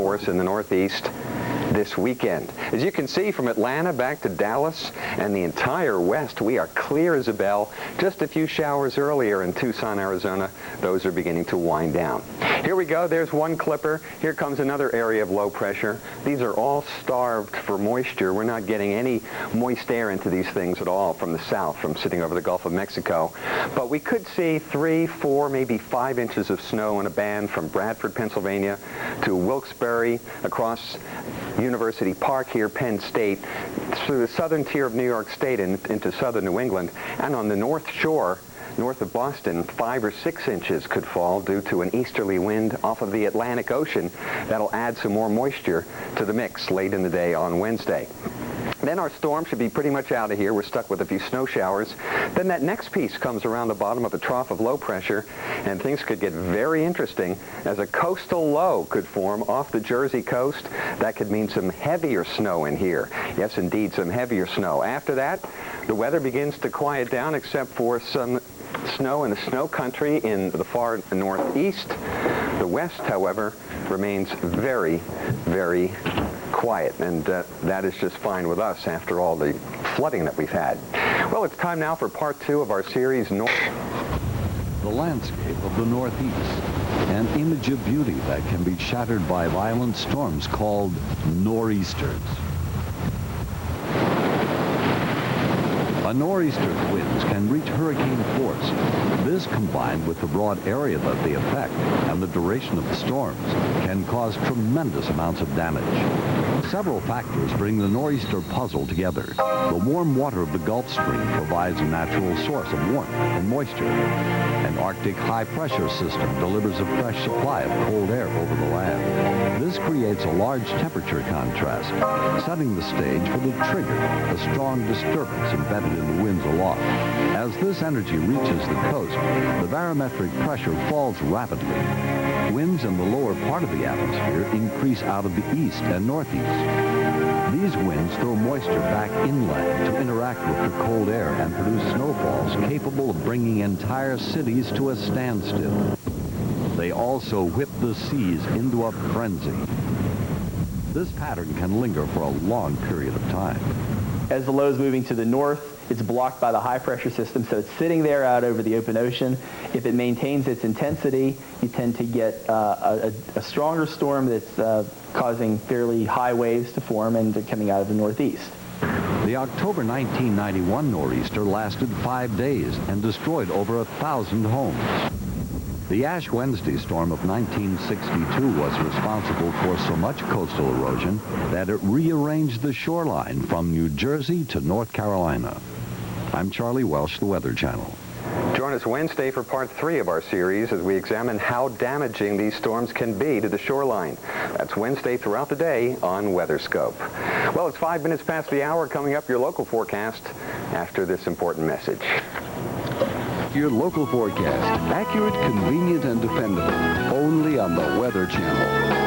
force in the Northeast this weekend. As you can see, from Atlanta back to Dallas and the entire West, we are clear as a bell. Just a few showers earlier in Tucson, Arizona. Those are beginning to wind down. Here we go. There's one clipper. Here comes another area of low pressure. These are all starved for moisture. We're not getting any moist air into these things at all from the south, from sitting over the Gulf of Mexico. But we could see 3, 4, maybe 5 inches of snow in a band from Bradford, Pennsylvania to Wilkes-Barre, across University Park here, Penn State, through the southern tier of New York State and into southern New England, and on the North Shore, north of Boston, 5 or 6 inches could fall due to an easterly wind off of the Atlantic Ocean that'll add some more moisture to the mix late in the day on Wednesday. Then our storm should be pretty much out of here. We're stuck with a few snow showers. Then that next piece comes around the bottom of the trough of low pressure, and things could get very interesting as a coastal low could form off the Jersey coast. That could mean some heavier snow in here. Yes, indeed, some heavier snow. After that, the weather begins to quiet down except for some snow in the snow country in the far northeast. The west, however, remains very, very quiet, and that is just fine with us after all the flooding that we've had. Well, it's time now for part 2 of our series, The landscape of the Northeast, an image of beauty that can be shattered by violent storms called nor'easters. A nor'easter's winds can reach hurricane force. This, combined with the broad area that they affect and the duration of the storms, can cause tremendous amounts of damage. Several factors bring the nor'easter puzzle together. The warm water of the Gulf Stream provides a natural source of warmth and moisture. An Arctic high-pressure system delivers a fresh supply of cold air over the land. This creates a large temperature contrast, setting the stage for the trigger, a strong disturbance embedded in the winds aloft. As this energy reaches the coast, the barometric pressure falls rapidly. Winds in the lower part of the atmosphere increase out of the east and northeast. These winds throw moisture back inland to interact with the cold air and produce snowfalls capable of bringing entire cities to a standstill. They also whip the seas into a frenzy. This pattern can linger for a long period of time. As the low is moving to the north, it's blocked by the high pressure system, so it's sitting there out over the open ocean. If it maintains its intensity, you tend to get a stronger storm that's causing fairly high waves to form and coming out of the northeast. The October 1991 nor'easter lasted 5 days and destroyed over 1,000 homes. The Ash Wednesday storm of 1962 was responsible for so much coastal erosion that it rearranged the shoreline from New Jersey to North Carolina. I'm Charlie Welsh, the Weather Channel. Join us Wednesday for part 3 of our series as we examine how damaging these storms can be to the shoreline. That's Wednesday throughout the day on WeatherScope. Well, it's 5 minutes past the hour. Coming up, your local forecast after this important message. Your local forecast. Accurate, convenient, and dependable. Only on the Weather Channel.